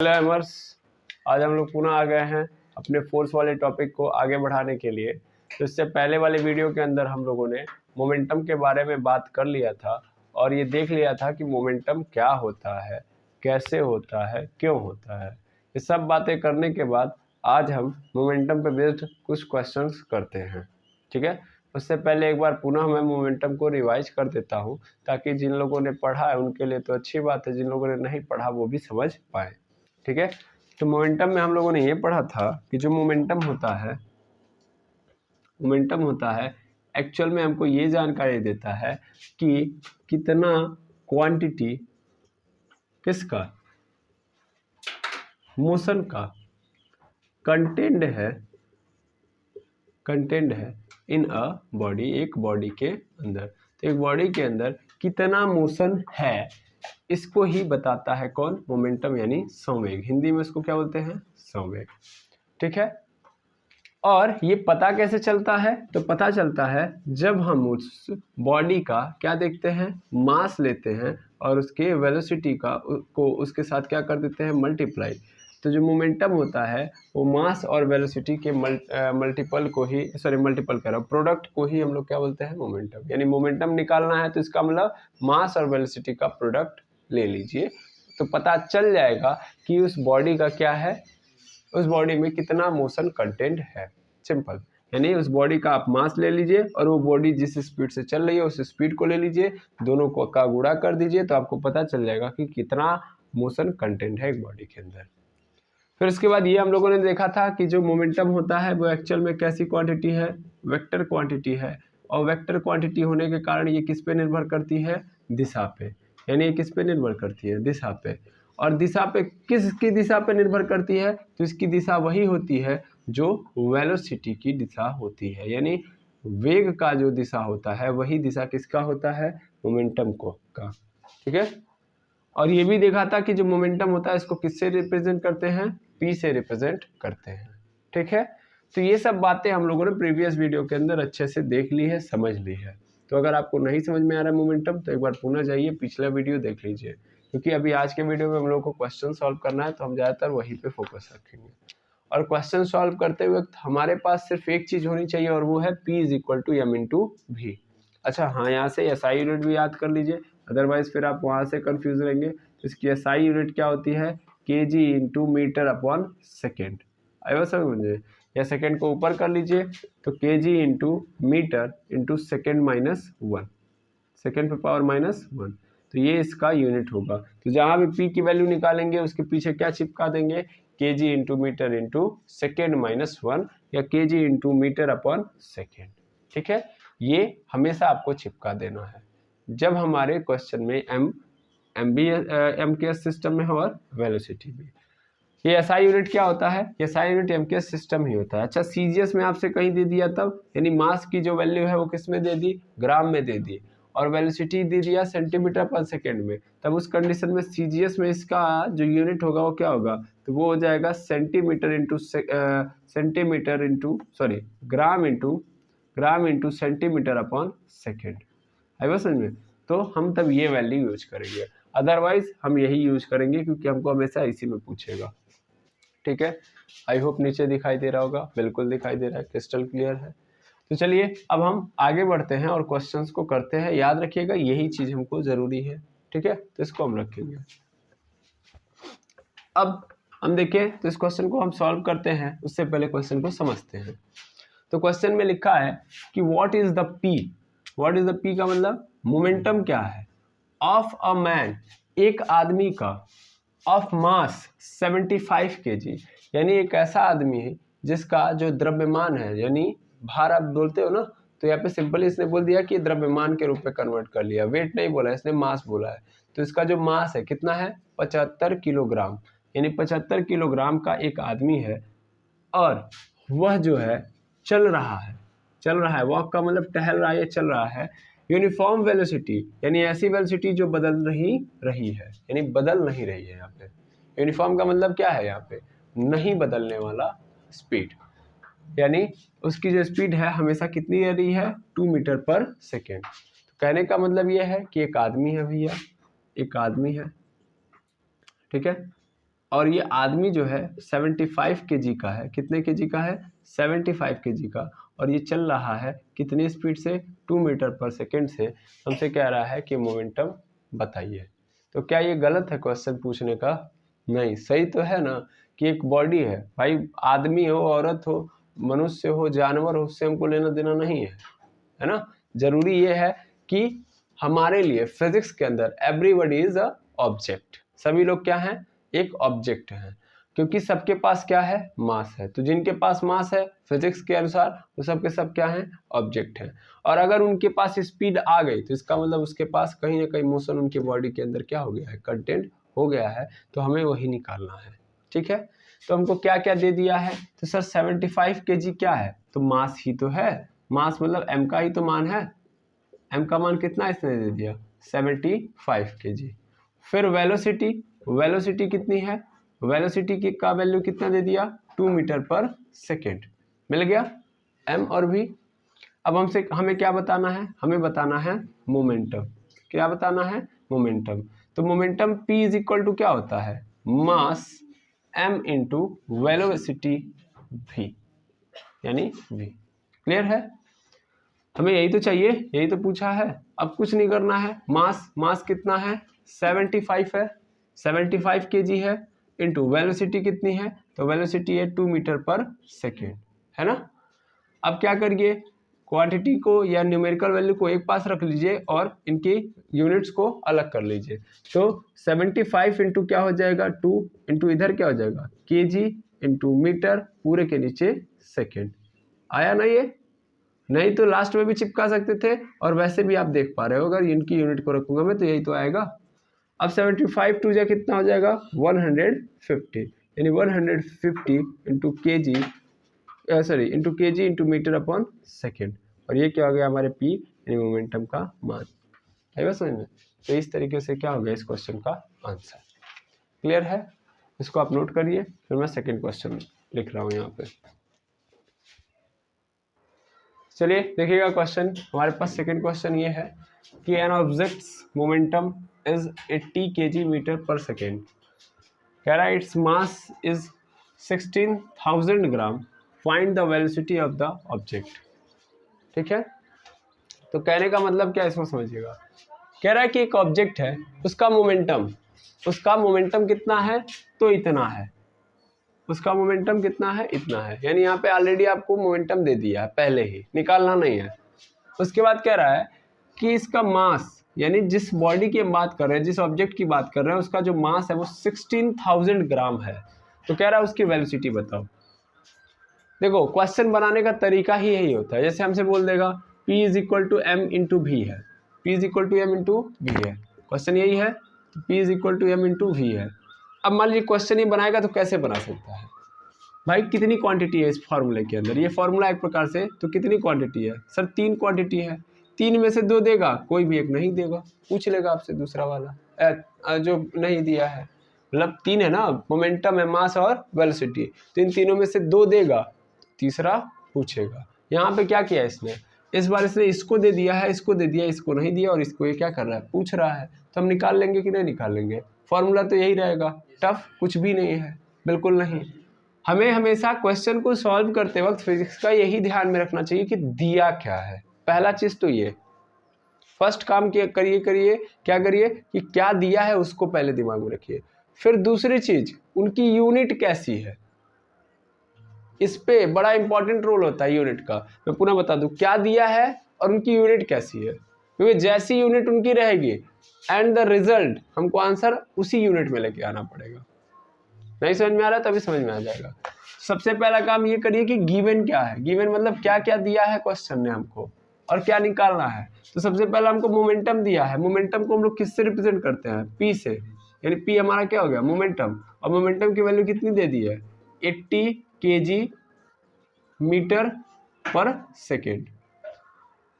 Hello एमर्स, आज हम लोग पुनः आ गए हैं अपने फोर्स वाले टॉपिक को आगे बढ़ाने के लिए। तो इससे पहले वाले वीडियो के अंदर हम लोगों ने मोमेंटम के बारे में बात कर लिया था और ये देख लिया था कि मोमेंटम क्या होता है, कैसे होता है, क्यों होता है। ये सब बातें करने के बाद आज हम मोमेंटम पे बेस्ड कुछ क्वेश्चंस करते हैं। ठीक है, उससे पहले एक बार पुनः मैं मोमेंटम को रिवाइज कर देता हूँ ताकि जिन लोगों ने पढ़ा है उनके लिए तो अच्छी बात है, जिन लोगों ने नहीं पढ़ा वो भी समझ पाए। ठीक है, तो मोमेंटम में हम लोगों ने ये पढ़ा था कि जो मोमेंटम होता है एक्चुअल में हमको ये जानकारी देता है कि कितना क्वांटिटी किसका मोशन का कंटेंट है इन अ बॉडी, एक बॉडी के अंदर। तो एक बॉडी के अंदर कितना मोशन है इसको ही बताता है कौन? मोमेंटम, यानी संवेग। हिंदी में इसको क्या बोलते हैं? संवेग। ठीक है, और ये पता कैसे चलता है? तो पता चलता है जब हम उस बॉडी का क्या देखते हैं, मास लेते हैं और उसके वेलोसिटी को उसके साथ क्या कर देते हैं, मल्टीप्लाई। तो जो मोमेंटम होता है वो मास और वेलोसिटी के मल्टीपल कर रहा हूँ, प्रोडक्ट को ही हम लोग क्या बोलते हैं, मोमेंटम। यानी मोमेंटम निकालना है तो इसका मतलब मास और वेलोसिटी का प्रोडक्ट ले लीजिए, तो पता चल जाएगा कि उस बॉडी का क्या है, उस बॉडी में कितना मोशन कंटेंट है। सिंपल, यानी उस बॉडी का आप मास ले लीजिए और वो बॉडी जिस स्पीड से चल रही है उस स्पीड को ले लीजिए, दोनों को का गुणा कर दीजिए तो आपको पता चल जाएगा कि कितना मोशन कंटेंट है एक बॉडी के अंदर। फिर उसके बाद ये हम लोगों ने देखा था कि जो मोमेंटम होता है वो एक्चुअल में कैसी क्वांटिटी है, वेक्टर क्वांटिटी है। और वेक्टर क्वांटिटी होने के कारण ये किस पे निर्भर करती है, दिशा पे। यानी ये किस पे निर्भर करती है, दिशा पे। और दिशा पे किसकी दिशा पे निर्भर करती है, तो इसकी दिशा वही होती है जो वेलोसिटी की दिशा होती है। यानी वेग का जो दिशा होता है वही दिशा किसका होता है, मोमेंटम का। ठीक है, और ये भी देखा था कि जो मोमेंटम होता है इसको किससे रिप्रेजेंट करते हैं, पी से रिप्रेजेंट करते हैं। ठीक है, तो ये सब बातें हम लोगों ने प्रीवियस वीडियो के अंदर अच्छे से देख ली है, समझ ली है। तो अगर आपको नहीं समझ में आ रहा है मोमेंटम तो एक बार पुनः जाइए, पिछला वीडियो देख लीजिए, क्योंकि अभी आज के वीडियो में हम लोग को क्वेश्चन सॉल्व करना है तो हम ज़्यादातर वहीं पे फोकस रखेंगे। और क्वेश्चन सॉल्व करते वक्त हमारे पास सिर्फ एक चीज़ होनी चाहिए और वो है P = m/v। अच्छा हाँ, यहाँ से SI यूनिट भी याद कर लीजिए, अदरवाइज फिर आप वहाँ से कंफ्यूज रहेंगे। तो इसकी SI यूनिट क्या होती है, kg × मीटर/सेकेंड। आया समझ मुझे, या सेकेंड को ऊपर कर लीजिए तो kg × मीटर/सेकेंड-1, सेकेंड पे पावर -1। तो ये इसका यूनिट होगा। तो जहाँ भी P की वैल्यू निकालेंगे उसके पीछे क्या चिपका देंगे, kg × मीटर/सेकेंड-1 या kg × मीटर/सेकेंड। ठीक है, ये हमेशा आपको चिपका देना है जब हमारे क्वेश्चन में MKS सिस्टम में और वेलोसिटी भी। ये SI यूनिट क्या होता है, ये SI यूनिट MKS सिस्टम ही होता है। अच्छा, CGS में आपसे कहीं दे दिया तब, यानी मास की जो वैल्यू है वो किस में दे दी, ग्राम में दे दी, और वेलोसिटी दे दिया सेंटीमीटर/सेकेंड में, तब उस कंडीशन में CGS में इसका जो यूनिट होगा वो क्या होगा, तो वो हो जाएगा ग्राम इंटू सेंटीमीटर/सेकेंड। है बस समझ में। तो हम तब ये वैल्यू यूज करेंगे, अदरवाइज हम यही यूज करेंगे क्योंकि हमको हमेशा इसी में पूछेगा। ठीक है, आई होप नीचे दिखाई दे रहा होगा, बिल्कुल दिखाई दे रहा है, क्रिस्टल क्लियर है। तो चलिए अब हम आगे बढ़ते हैं और क्वेश्चंस को करते हैं। याद रखिएगा यही चीज हमको जरूरी है। ठीक है, तो इसको हम रखेंगे। अब हम देखें तो इस क्वेश्चन को हम सॉल्व करते हैं, उससे पहले क्वेश्चन को समझते हैं। तो क्वेश्चन में लिखा है कि व्हाट इज द पी का मतलब मोमेंटम क्या है, ऑफ अ मैन, एक आदमी का, ऑफ मास 75 kg, यानी एक ऐसा आदमी है जिसका जो द्रव्यमान है, यानी भार आप बोलते हो ना, तो यहाँ पे सिंपली इसने बोल दिया कि द्रव्यमान के रूप में कन्वर्ट कर लिया, वेट नहीं बोला इसने, मास बोला है। तो इसका जो मास है कितना है, 75 किलोग्राम, यानी 75 किलोग्राम का एक आदमी है और वह जो है चल रहा है, वॉक का मतलब टहल रहा है, चल रहा है, यूनिफॉर्म वेलोसिटी, यानी ऐसी वेलोसिटी जो बदल नहीं रही है, यानी बदल नहीं रही है। यहाँ पे यूनिफॉर्म का मतलब क्या है, यहाँ पे नहीं बदलने वाला स्पीड, यानी उसकी जो स्पीड है हमेशा कितनी रही है, 2 मीटर/सेकेंड। तो कहने का मतलब ये है कि एक आदमी है भैया, एक आदमी है। ठीक है, और ये आदमी जो है 75 kg का है। कितने kg का है? 75 kg का। और ये चल रहा है कितनी स्पीड से? 2 मीटर पर सेकेंड से। हमसे कह रहा है कि मोमेंटम बताइए। तो क्या ये गलत है क्वेश्चन पूछने का? नहीं, सही तो है ना कि एक बॉडी है भाई, आदमी हो, औरत हो, मनुष्य हो, जानवर हो, उससे हमको लेना देना नहीं है ना। जरूरी ये है कि हमारे लिए फिजिक्स के अंदर एवरीबॉडी इज अ ऑब्जेक्ट। सभी लोग क्या हैं? एक ऑब्जेक्ट हैं, क्योंकि सबके पास क्या है? मास है। तो जिनके पास मास है फिजिक्स के अनुसार वो सब के सब क्या हैं? ऑब्जेक्ट हैं। और अगर उनके पास स्पीड आ गई तो इसका मतलब उसके पास कहीं ना कहीं मोशन उनकी बॉडी के अंदर क्या हो गया है? कंटेंट हो गया है। तो हमें वही निकालना है। ठीक है, तो हमको क्या क्या दे दिया है? तो सर 75 kg क्या है? तो मास ही तो है। मास मतलब m का ही तो मान है। m का मान कितना इसने दे दिया? 75 kg। फिर वेलोसिटी, वेलोसिटी कितनी है? वेलोसिटी की का वैल्यू कितना दे दिया? 2 मीटर पर सेकेंड। मिल गया m और v। अब हमें क्या बताना है? हमें बताना है मोमेंटम। क्या बताना है? मोमेंटम। तो momentum p is equal to क्या होता है? Mass m into velocity v, यानी v। क्लियर है? हमें यही तो चाहिए, यही तो पूछा है। अब कुछ नहीं करना है। मास कितना है? 75 है, 75 kg है, इंटू वेलोसिटी कितनी है? तो वेलोसिटी है 2 मीटर पर सेकेंड, है ना। अब क्या करिए, क्वांटिटी को या न्यूमेरिकल वैल्यू को एक पास रख लीजिए और इनकी यूनिट्स को अलग कर लीजिए। तो 75 इंटू क्या हो जाएगा? 2 इंटू इधर क्या हो जाएगा? kg इंटू मीटर पूरे के नीचे सेकेंड। आया ना ये? नहीं तो लास्ट में भी चिपका सकते थे, और वैसे भी आप देख पा रहे हो अगर इनकी यूनिट को रखूंगा मैं तो यही तो आएगा। अब 75 टू जा कितना हो जाएगा? 150, यानी 150 इंटू के जी, सॉरी इंटू के जी इंटू मीटर अपॉन सेकेंड। और ये क्या हो गया? हमारे पी यानी मोमेंटम का मान। आएगा समझ में? तो इस तरीके से क्या हो गया इस क्वेश्चन का आंसर। क्लियर है? इसको आप नोट करिए, फिर मैं सेकेंड क्वेश्चन लिख रहा हूँ यहाँ पे। चलिए देखिएगा क्वेश्चन। हमारे पास सेकंड क्वेश्चन ये है कि an object's momentum is 80 kg metre पर सेकेंड। कह रहा है it's mass is 16,000 gram, find the velocity of the object. ठीक है, तो कहने का मतलब क्या इसको समझिएगा। कह रहा है कि एक ऑब्जेक्ट है, उसका मोमेंटम कितना है? तो इतना है। उसका मोमेंटम कितना है? इतना है। यानी यहाँ पे ऑलरेडी आपको मोमेंटम दे दिया है, पहले ही निकालना नहीं है। उसके बाद कह रहा है कि इसका मास, यानी जिस बॉडी की हम बात कर रहे हैं, जिस ऑब्जेक्ट की बात कर रहे हैं, उसका जो मास है वो 16,000 ग्राम है। तो कह रहा है उसकी वेलोसिटी बताओ। देखो क्वेश्चन बनाने का तरीका ही यही होता है। जैसे हमसे बोल देगा P is equal to M into V है, P is equal to M into V है, क्वेश्चन यही है। तो P is equal to M into V है। अब मान लीजिए क्वेश्चन ही बनाएगा तो कैसे बना सकता है भाई? कितनी क्वांटिटी है इस फॉर्मूले के अंदर? ये फॉर्मूला एक प्रकार से, तो कितनी क्वांटिटी है सर? 3 क्वांटिटी है। 3 में से 2 देगा, कोई भी एक नहीं देगा, पूछ लेगा आपसे दूसरा वाला जो नहीं दिया है। मतलब 3 है ना, मोमेंटम है, मास और वेलोसिटी। तो इन तीनों में से 2 देगा, तीसरा पूछेगा। यहाँ पे क्या किया इसने? इस बार इसने इसको दे दिया है, इसको दे दिया, इसको नहीं दिया, और इसको ये क्या कर रहा है? पूछ रहा है। तो हम निकाल लेंगे कि नहीं निकाल लेंगे? फॉर्मूला तो यही रहेगा, टफ कुछ भी नहीं है, बिल्कुल नहीं। हमें हमेशा क्वेश्चन को सॉल्व करते वक्त फिजिक्स का यही ध्यान में रखना चाहिए कि दिया क्या है। पहला चीज तो ये फर्स्ट काम करिए क्या करिए कि क्या दिया है उसको पहले दिमाग में रखिए। फिर दूसरी चीज, उनकी यूनिट कैसी है, इस पे बड़ा इंपॉर्टेंट रोल होता है यूनिट का। मैं पुनः बता दूं, क्या दिया है और उनकी यूनिट कैसी है, क्योंकि जैसी यूनिट उनकी रहेगी एंड द रिजल्ट हमको आंसर उसी यूनिट में लेके आना पड़ेगा। नहीं समझ में आ रहा तभी समझ में आ जाएगा। सबसे पहला काम ये करिए कि गिवन क्या है। गिवन मतलब क्या क्या दिया है क्वेश्चन ने हमको और क्या निकालना है। तो सबसे पहला हमको मोमेंटम दिया है। मोमेंटम को हम लोग किससे रिप्रेजेंट करते हैं? पी से, यानी पी हमारा क्या हो गया? मोमेंटम। और मोमेंटम की वैल्यू कितनी दे दी है? 80 kg मीटर पर सेकेंड।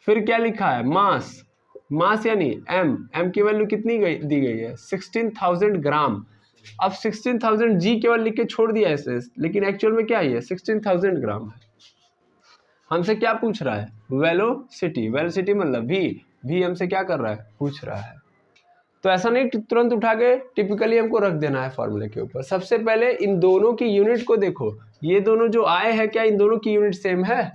फिर क्या लिखा है? मास, मास यानी एम की वैल्यू कितनी दी गई है? 16,000 ग्राम। अब 16,000 जी केवल लिख के छोड़ दिया है, लेकिन एक्चुअल में क्या है? 16,000 ग्राम है। हमसे क्या पूछ रहा है? वेलोसिटी। वेलोसिटी मतलब वी हमसे क्या कर रहा है? पूछ रहा है। तो ऐसा नहीं तुरंत उठा के टिपिकली हमको रख देना है फॉर्मूले के ऊपर। सबसे पहले इन दोनों की यूनिट को देखो, ये दोनों जो आए हैं क्या इन दोनों की यूनिट सेम है?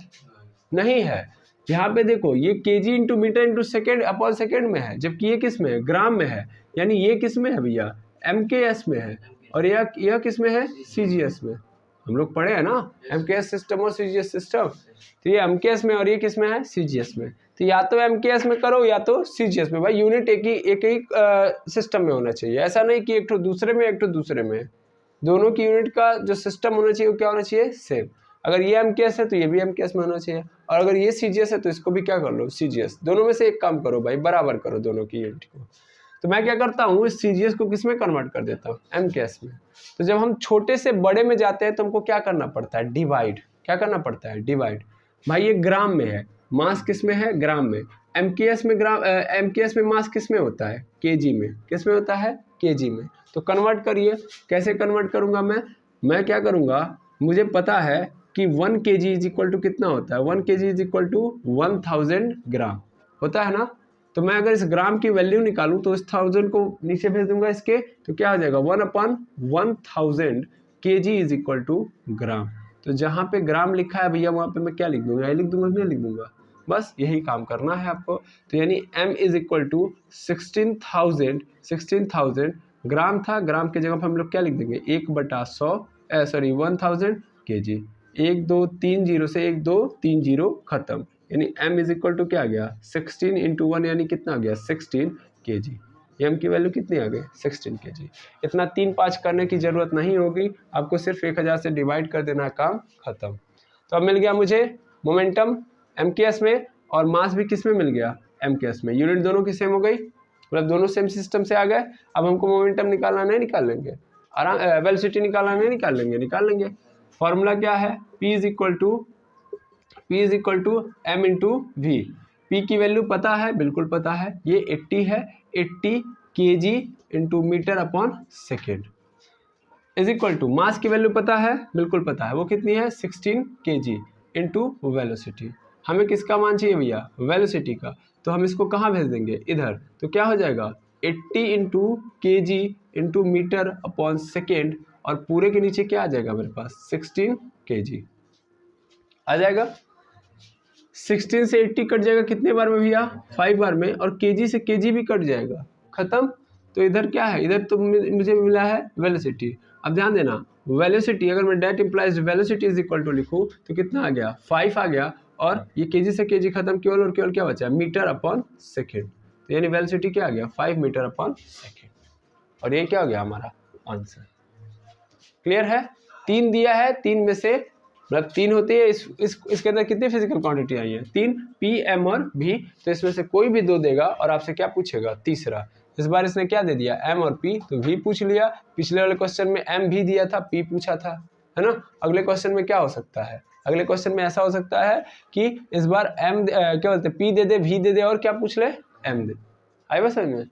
नहीं है। यहाँ पे देखो ये KG into metre into second upon second में है, जबकि ये किस में है? ग्राम में है। यानी ये किस में है भैया? MKS में है, और यह किस में है? CGS में। हम लोग पढ़े हैं ना MKS सिस्टम और CGS सिस्टम, तो ये MKS में और ये किस में है? CGS में। तो या तो MKS में करो या तो CGS में। भाई यूनिट एक ही सिस्टम में होना चाहिए, ऐसा नहीं कि एक तो दूसरे में एक तो दूसरे में। दोनों की यूनिट का जो सिस्टम होना चाहिए वो क्या होना चाहिए? सेम। अगर ये MKS है तो ये भी MKS में होना चाहिए, और अगर ये CGS है तो इसको भी क्या कर लो? CGS। दोनों में से एक काम करो भाई, बराबर करो दोनों की यूनिट को। तो मैं क्या करता हूँ, इस CGS को किस में कन्वर्ट कर देता हूँ? MKS में। तो जब हम छोटे से बड़े में जाते हैं तो हमको क्या करना पड़ता है? डिवाइड। क्या करना पड़ता है? डिवाइड। भाई ये ग्राम में है, मास किस में है? ग्राम में। MKS में MKS में मास किस में होता है? KG में। किस में होता है? KG में। तो कन्वर्ट करिए। कैसे कन्वर्ट करूंगा मैं क्या करूंगा, मुझे पता है कि 1 kg इज इक्वल टू कितना होता है? 1 kg इज इक्वल टू 1000 ग्राम होता है ना। तो मैं अगर इस ग्राम की वैल्यू निकालूं तो इस 1000 को नीचे भेज दूंगा इसके, तो क्या आ जाएगा? 1/1000 kg इज इक्वल टू ग्राम। तो जहां पे ग्राम लिखा है भैया वहां पे मैं क्या लिख दूंगा? ये लिख दूंगा, नहीं लिख दूंगा, बस यही काम करना है आपको। तो यानी m इज इक्वल टू 16,000 ग्राम था, ग्राम के जगह पर हम लोग क्या लिख देंगे? 1000 kg। 1 2 3 0 से 1 2 3 0 खत्म, यानी m इज इक्वल टू क्या आ गया? 16 इंटू 1 यानी कितना आ गया? 16 kg। m की वैल्यू कितनी आ गई? 16 kg। इतना 3-5 करने की जरूरत नहीं होगी, आपको सिर्फ 1000 से डिवाइड कर देना, काम खत्म। तो अब मिल गया मुझे मोमेंटम MKS में, और मास भी किस में मिल गया? MKS में। यूनिट दोनों की सेम हो गई, मतलब दोनों सेम सिस्टम से आ गए। अब हमको मोमेंटम निकालना नहीं, निकाल लेंगे आराम। वेलोसिटी निकालना नहीं, निकाल लेंगे। फॉर्मूला क्या है? P is equal to m into V. P की वैल्यू पता है? बिल्कुल पता है, ये 80 है। 80 kg into metre upon second is equal to, mass की वैल्यू पता है? बिल्कुल पता है, वो कितनी है? 16 kg इंटू वेलोसिटी। हमें किसका मान चाहिए भैया? वेलोसिटी का। तो हम इसको कहाँ भेज देंगे? इधर। तो क्या हो जाएगा? 80 into kg into metre upon second, और पूरे के नीचे क्या आ जाएगा मेरे पास? 16 kg आ जाएगा। 16 से 80 कट जाएगा कितने बार में भैया? 5 बार में, और kg से kg भी कट जाएगा, खत्म। तो इधर क्या है? इधर तो मुझे मिला है वेलोसिटी। अब ध्यान देना, वेलोसिटी अगर मैं that implies velocity is equal to लिखूँ तो कितना आ गया? 5 आ गया, और ये kg से kg खत्म, केवल और केवल क्या बचा? Metre upon second. तो यानी वेलोसिटी क्या आ गया? 5 मीटर अपॉन सेकेंड। और ये क्या हो गया हमारा आंसर? क्लियर है? 3 दिया है, 3 में से मतलब 3 होती है, इसके अंदर कितनी फिजिकल क्वांटिटी आई है? 3, P, M और V। तो इसमें से कोई भी 2 देगा, और आपसे क्या पूछेगा? तीसरा। इस बार इसने क्या दे दिया? M और P, तो V पूछ लिया। पिछले वाले क्वेश्चन में M भी दिया था, P पूछा था, है ना। अगले क्वेश्चन में क्या हो सकता है? अगले क्वेश्चन में ऐसा हो सकता है कि इस बार M क्या बोलते हैं, P दे दे, V दे दे, और क्या पूछ ले? M दे। आई बात समझ में?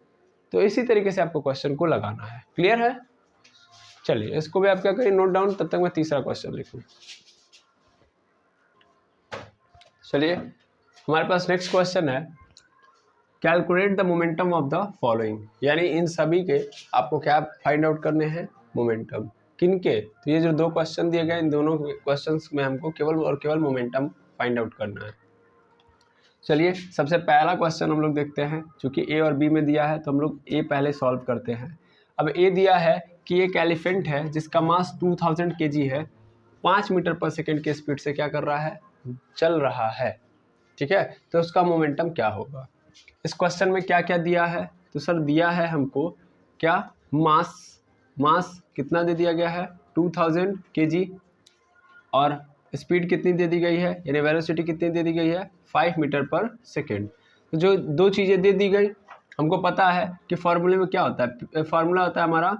तो इसी तरीके से आपको क्वेश्चन को लगाना है। क्लियर है? चलिए इसको भी आप क्या करिए, नोट डाउन, तब तक मैं तीसरा क्वेश्चन लिखूँ। चलिए हमारे पास नेक्स्ट क्वेश्चन है, calculate the momentum of the following. यानी इन सभी के आपको क्या फाइंड आउट करने हैं? मोमेंटम। किनके? तो ये जो 2 क्वेश्चन दिए गए, इन दोनों क्वेश्चंस में हमको केवल और केवल मोमेंटम फाइंड आउट करना है। चलिए सबसे पहला क्वेश्चन हम लोग देखते हैं। चूंकि ए और बी में दिया है तो हम लोग ए पहले सॉल्व करते हैं। अब ए दिया है कि एक एलिफेंट है जिसका मास 2000 kg है, 5 मीटर पर सेकेंड के स्पीड से क्या कर रहा है? चल रहा है। ठीक है, तो उसका मोमेंटम क्या होगा? इस क्वेश्चन में क्या क्या दिया है? तो सर दिया है हमको क्या? मास कितना दे दिया गया है? 2000 kg, और स्पीड कितनी दे दी गई है, यानी वेलोसिटी कितनी दे दी गई है? 5 मीटर पर सेकेंड। तो जो 2 चीज़ें दे दी गई, हमको पता है कि फॉर्मूले में क्या होता है? फॉर्मूला होता है हमारा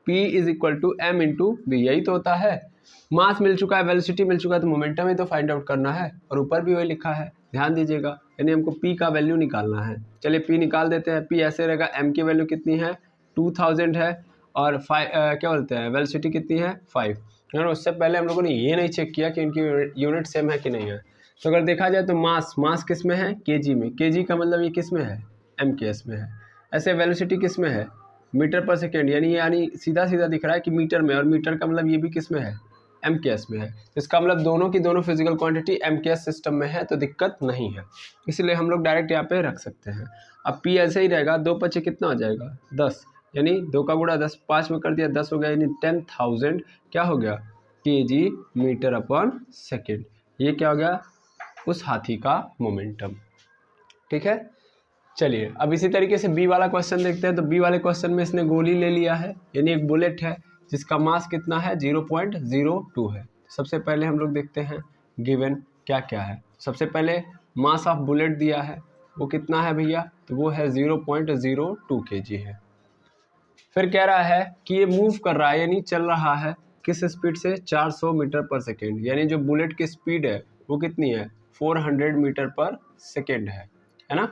P is equal to M into V, यही तो होता है। मास मिल चुका है, वेलोसिटी मिल चुका है, तो मोमेंटम ही तो फाइंड आउट करना है, और ऊपर भी वही लिखा है, ध्यान दीजिएगा। यानी हमको P का वैल्यू निकालना है। चलिए P निकाल देते हैं। P ऐसे रहेगा, M की वैल्यू कितनी है? 2000 है, और क्या बोलते हैं, वेलोसिटी कितनी है? 5। उससे पहले हम लोगों ने ये नहीं चेक किया कि इनकी यूनिट सेम है कि नहीं है। तो अगर देखा जाए तो मास किस में है? केजी में। केजी का मतलब ये किस में है? MKS में है। ऐसे वेलोसिटी किस में है, मीटर पर सेकेंड, यानी सीधा सीधा दिख रहा है कि मीटर में, और मीटर का मतलब ये भी किस में है, MKS में है। तो इसका मतलब दोनों की दोनों फिजिकल क्वांटिटी MKS सिस्टम में है, तो दिक्कत नहीं है, इसलिए हम लोग डायरेक्ट यहाँ पे रख सकते हैं। अब P ऐसे ही रहेगा, 2 पचे कितना हो जाएगा 10, यानी 2 का गुणा 10, 5 में कर दिया 10 हो गया, यानी 10,000 क्या हो गया kg मीटर अपॉन सेकेंड। ये क्या हो गया, उस हाथी का मोमेंटम। ठीक है, चलिए अब इसी तरीके से बी वाला क्वेश्चन देखते हैं। तो बी वाले क्वेश्चन में इसने गोली ले लिया है, यानी एक बुलेट है जिसका मास कितना है 0.02 है। सबसे पहले हम लोग देखते हैं गिवन क्या क्या है। सबसे पहले मास ऑफ बुलेट दिया है, वो कितना है भैया, तो वो है 0.02 kg है। फिर कह रहा है कि ये मूव कर रहा है, यानी चल रहा है किस स्पीड से, 400 मीटर पर सेकेंड, यानी जो बुलेट की स्पीड है वो कितनी है 400 मीटर पर सेकेंड है ना।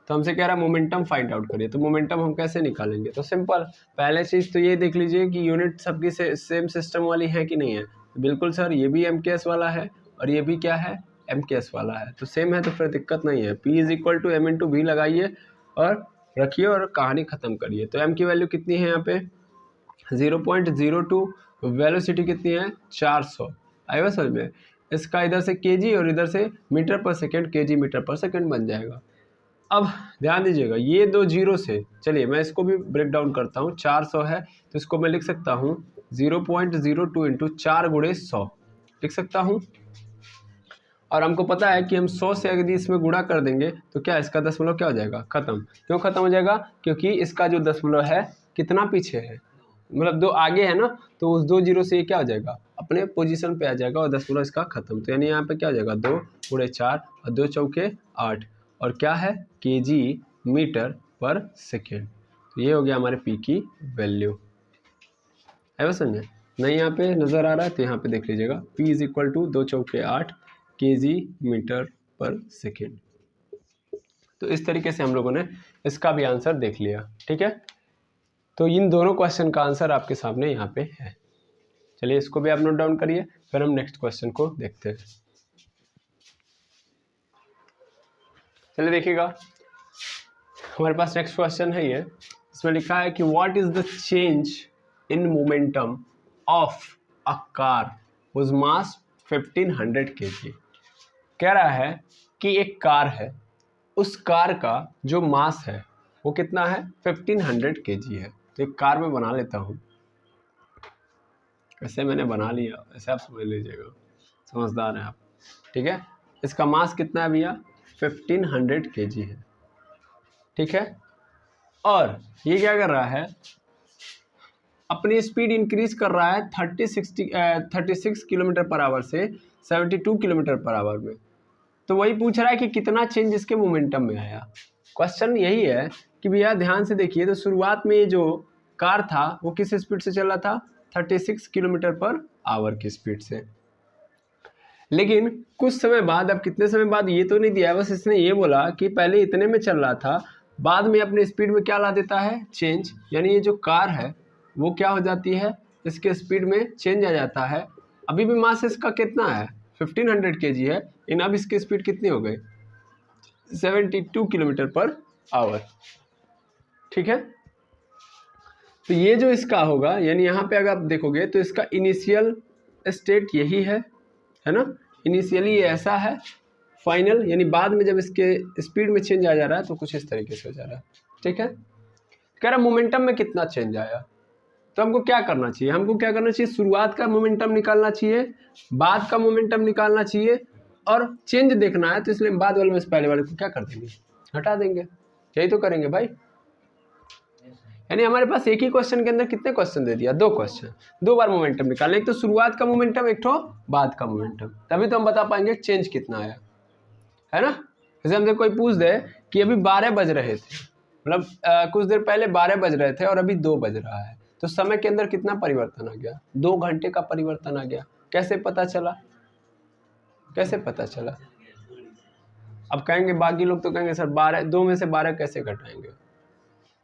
तो हमसे कह रहा है मोमेंटम फाइंड आउट करिए। तो मोमेंटम हम कैसे निकालेंगे, तो सिंपल, पहले चीज़ तो ये देख लीजिए कि यूनिट सबकी सेम सिस्टम वाली है कि नहीं है। बिल्कुल सर, ये भी MKS वाला है और ये भी क्या है MKS वाला है, तो सेम है, तो फिर दिक्कत नहीं है। P = m/v लगाइए और रखिए और कहानी ख़त्म करिए। तो m की वैल्यू कितनी है यहाँ पे 0.02, वेलोसिटी कितनी है 400, आएगा समझ में। इसका इधर से kg और इधर से मीटर पर सेकेंड, kg मीटर पर सेकेंड बन जाएगा। अब ध्यान दीजिएगा ये दो जीरो से, चलिए मैं इसको भी ब्रेक डाउन करता हूँ। 400 है तो इसको मैं लिख सकता हूँ 0.02 इंटू 4 गुणे 100 लिख सकता हूँ। और हमको पता है कि हम 100 से यदि इसमें गुणा कर देंगे तो क्या इसका दशमलव क्या हो जाएगा खत्म। क्यों खत्म हो जाएगा, क्योंकि इसका जो दशमलव है कितना पीछे है, मतलब 2 आगे है ना, तो उस 2 जीरो से ये क्या हो जाएगा अपने पोजीशन पे आ जाएगा और दशमलव इसका खत्म। तो यानी यहाँ पे क्या हो जाएगा 2 गुणे 4 और 2 चौके 8 और क्या है kg मीटर पर सेकेंड। तो ये हो गया हमारे P की वैल्यू, है बस समझे। नहीं यहाँ पे नज़र आ रहा है तो यहाँ पे देख लीजिएगा P = 2 चौके 8 kg मीटर पर सेकेंड। तो इस तरीके से हम लोगों ने इसका भी आंसर देख लिया। ठीक है, तो इन दोनों क्वेश्चन का आंसर आपके सामने यहाँ पे है। चलिए इसको भी आप नोट डाउन करिए, फिर हम नेक्स्ट क्वेश्चन को देखते हैं। चलिए देखिएगा, हमारे पास नेक्स्ट क्वेश्चन है ये, इसमें लिखा है कि what is the change in momentum of a car whose mass 1500 kg। कह रहा है कि एक कार है, उस कार का जो मास है वो कितना है 1500 kg है। तो एक कार में बना लेता हूँ, ऐसे मैंने बना लिया, ऐसे आप समझ लीजिएगा, समझदार हैं आप। ठीक है, इसका मास कितना है भैया 1500 kg है। ठीक है, और ये क्या कर रहा है अपनी स्पीड इंक्रीज कर रहा है 36 किलोमीटर पर आवर से 72 किलोमीटर पर आवर में। तो वही पूछ रहा है कि कितना चेंज इसके मोमेंटम में आया। क्वेश्चन यही है कि भैया ध्यान से देखिए, तो शुरुआत में ये जो कार था वो किस स्पीड से चल रहा था 36 किलोमीटर पर आवर की स्पीड से, लेकिन कुछ समय बाद, अब कितने समय बाद ये तो नहीं दिया है, बस इसने ये बोला कि पहले इतने में चल रहा था, बाद में अपने स्पीड में क्या ला देता है चेंज, यानी ये जो कार है वो क्या हो जाती है इसके स्पीड में चेंज आ जाता है। अभी भी मास इसका कितना है 1500 kg है, लेकिन अब इसकी स्पीड कितनी हो गई 72 किलोमीटर पर आवर। ठीक है, तो ये जो इसका होगा, यानी यहाँ पे अगर आप देखोगे तो इसका इनिशियल स्टेट यही है ना, इनिशियली ये ऐसा है, फाइनल यानी बाद में जब इसके स्पीड में चेंज आ जा रहा है तो कुछ इस तरीके से हो जा रहा है। ठीक है, कह रहा मोमेंटम में कितना चेंज आया, तो हमको क्या करना चाहिए, हमको क्या करना चाहिए शुरुआत का मोमेंटम निकालना चाहिए, बाद का मोमेंटम निकालना चाहिए, और चेंज देखना है तो इसलिए बाद वाले में से पहले वाले को क्या कर देंगे हटा देंगे। यही तो करेंगे भाई, यानी हमारे पास एक ही क्वेश्चन के अंदर कितने क्वेश्चन दे दिया 2 क्वेश्चन, 2 बार मोमेंटम निकालना, एक तो शुरुआत का मोमेंटम एक तो बाद का मोमेंटम, तभी तो हम बता पाएंगे चेंज कितना आया, है ना। जैसे हमसे कोई पूछ दे कि अभी 12 बज रहे थे, मतलब कुछ देर पहले 12 बज रहे थे और अभी 2 बज रहा है, तो समय के अंदर कितना परिवर्तन आ गया 2 घंटे का परिवर्तन आ गया। कैसे पता चला, कैसे पता चला। अब कहेंगे बाकी लोग तो कहेंगे सर 2 में से 12 कैसे घटाएंगे,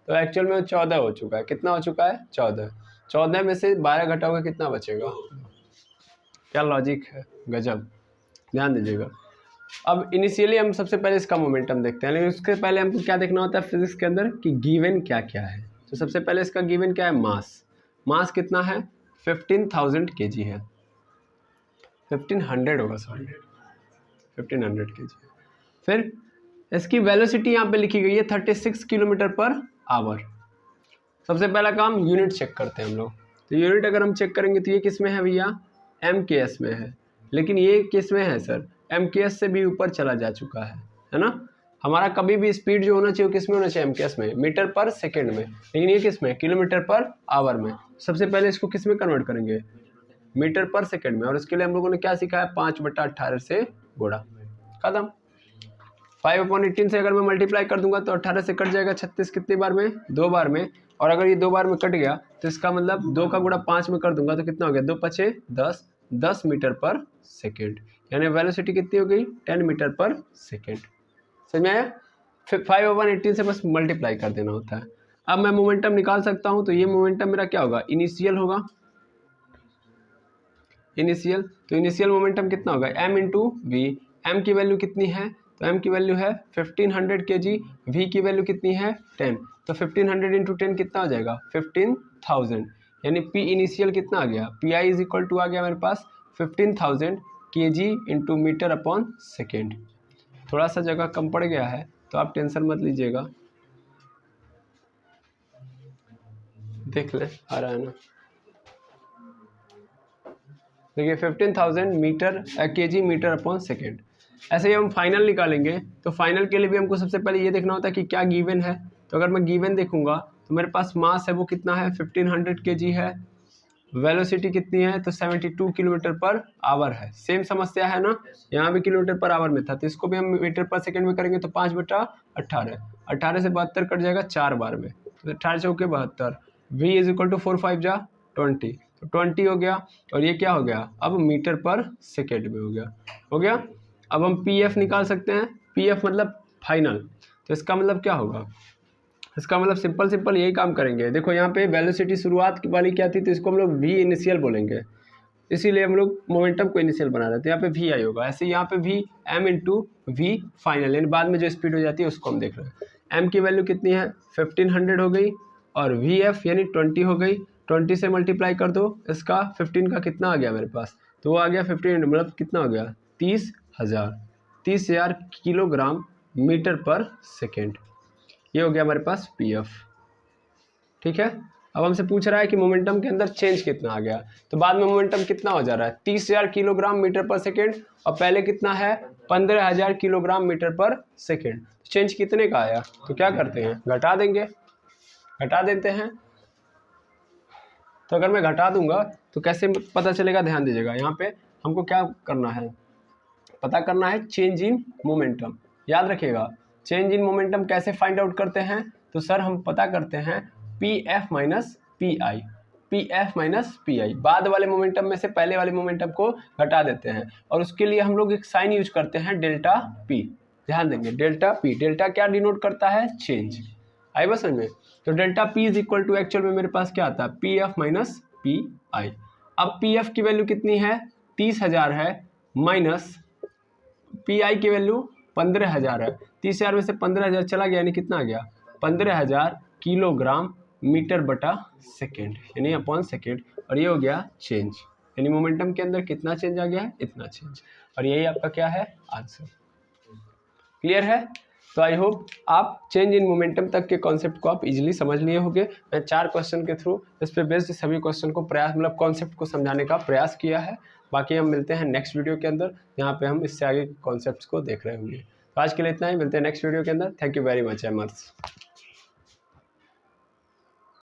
तो एक्चुअल में 14 हो चुका है। कितना हो चुका है 14 में से 12 घटाओगे कितना बचेगा। क्या लॉजिक है, गजब, ध्यान दीजिएगा। अब इनिशियली हम सबसे पहले इसका मोमेंटम देखते हैं, लेकिन उसके पहले हमको क्या देखना होता है फिजिक्स के अंदर कि गिवन क्या क्या है। तो सबसे पहले इसका गिवन क्या है, मास कितना है 15,000 kg है, 1500 होगा, सॉरी 1500 kg। फिर इसकी वेलोसिटी यहाँ पे लिखी गई है 36 किलोमीटर पर आवर। सबसे पहला काम यूनिट चेक करते हैं हम लोग। तो यूनिट अगर हम चेक करेंगे तो ये किस में है भैया, MKS में है, लेकिन ये किस में है सर, MKS से भी ऊपर चला जा चुका है ना। हमारा कभी भी स्पीड जो होना चाहिए वो किस में होना चाहिए, MKS में, मीटर पर सेकेंड में, लेकिन ये किस में, किलोमीटर पर आवर में। सबसे पहले इसको किस में कन्वर्ट करेंगे, मीटर पर सेकेंड में, और इसके लिए हम लोगों ने क्या सीखा है, 5/18 से गुणा, खत्म। 5/18 से अगर मैं मल्टीप्लाई कर दूंगा तो 18 से कट जाएगा 36 कितनी बार में, 2 बार में, और अगर ये 2 बार में कट गया तो इसका मतलब 2 का गुणा 5 में कर दूंगा तो कितना हो गया, 2 5 10 मीटर पर सेकेंड, यानी वेलोसिटी कितनी हो गई 10 मीटर पर सेकेंड। समझ में आया। फिर 5/18 से बस मल्टीप्लाई कर देना होता है। अब मैं मोमेंटम निकाल सकता हूँ, तो ये मोमेंटम मेरा क्या होगा, इनिशियल होगा, इनिशियल। तो इनिशियल मोमेंटम कितना होगा, m इंटू वी। एम की वैल्यू कितनी है, तो m की वैल्यू है 1500 kg, v की वैल्यू कितनी है 10, तो 1500 इंटू 10 कितना हो जाएगा 15,000, यानी p इनिशियल कितना आ गया, pi इज इक्वल टू आ गया मेरे पास 15,000 kg into metre upon second. थोड़ा सा जगह कम पड़ गया है तो आप टेंशन मत लीजिएगा, देख ले आ रहा है ना। देखिए 15,000 metre kg metre upon second. ऐसे ही हम फाइनल निकालेंगे, तो फाइनल के लिए भी हमको सबसे पहले ये देखना होता है कि क्या गिवन है। तो अगर मैं गिवन देखूंगा तो मेरे पास मास है वो कितना है 1500 kg है, वेलोसिटी कितनी है तो 72 किलोमीटर पर आवर है। सेम समस्या है ना, यहाँ भी किलोमीटर पर आवर में था, तो इसको भी हम मीटर पर सेकेंड में करेंगे तो 5/18, 18 से 72 कट जाएगा 4 बार में, तो 18 चौके 72, v इज इक्वल टू 4 5 जा 20, तो 20 हो गया, और ये क्या हो गया अब मीटर पर सेकेंड में हो गया। अब हम PF निकाल सकते हैं, PF मतलब फाइनल, तो इसका मतलब क्या होगा, इसका मतलब सिंपल यही काम करेंगे। देखो यहाँ पे वेलोसिटी शुरुआत वाली क्या थी, तो इसको हम लोग V इनिशियल बोलेंगे, इसीलिए हम लोग मोमेंटम को इनिशियल बना रहे थे, तो यहाँ पे V आई होगा। ऐसे यहाँ पे V m into V final, यानी बाद में जो स्पीड हो जाती है उसको हम देख रहे हैं। m की वैल्यू कितनी है 1500 हो गई, और VF यानी 20 हो गई, 20 से मल्टीप्लाई कर दो, इसका 15 का कितना आ गया मेरे पास, तो वो आ गया 15 मतलब कितना हो गया 30,000 किलोग्राम मीटर पर सेकेंड। ये हो गया हमारे पास PF, ठीक है। अब हमसे पूछ रहा है कि मोमेंटम के अंदर चेंज कितना आ गया, तो बाद में मोमेंटम कितना हो जा रहा है 30,000 किलोग्राम मीटर पर सेकेंड, और पहले कितना है 15,000 किलोग्राम मीटर पर सेकेंड। चेंज कितने का आया, तो क्या करते हैं घटा देते हैं। तो अगर मैं घटा दूंगा तो कैसे पता चलेगा, ध्यान दीजिएगा, यहाँ पे हमको क्या करना है, पता करना है चेंज इन मोमेंटम। याद रखिएगा चेंज इन मोमेंटम कैसे फाइंड आउट करते हैं, तो सर हम पता करते हैं PF माइनस PI, बाद वाले मोमेंटम में से पहले वाले मोमेंटम को घटा देते हैं, और उसके लिए हम लोग एक साइन यूज करते हैं डेल्टा P। ध्यान देंगे डेल्टा P, डेल्टा क्या डिनोट करता है, चेंज। आई बस समझ में। तो delta P is equal to actual में मेरे पास क्या आता है PF माइनस PI। अब PF की वैल्यू कितनी है 30,000 है, माइनस PI की वैल्यू 15,000 है, 30,000 में से 15,000 चला गया, यानी कितना आ गया 15,000 किलोग्राम मीटर बटा सेकेंड, यानी अपॉन सेकेंड, और ये हो गया चेंज, यानी मोमेंटम के अंदर कितना चेंज आ गया है, इतना चेंज, और यही आपका क्या है आंसर। क्लियर है। तो आई होप आप चेंज इन मोमेंटम तक के कॉन्सेप्ट को आप इजीली समझ लिए होंगे। मैं 4 क्वेश्चन के थ्रू इस पे बेस्ड सभी क्वेश्चन को प्रयास मतलब कॉन्सेप्ट को समझाने का प्रयास किया है। बाकी हम मिलते हैं नेक्स्ट वीडियो के अंदर, जहाँ पे हम इससे आगे कॉन्सेप्ट्स को देख रहे होंगे। तो आज के लिए इतना ही, मिलते हैं नेक्स्ट वीडियो के अंदर। Thank you very much.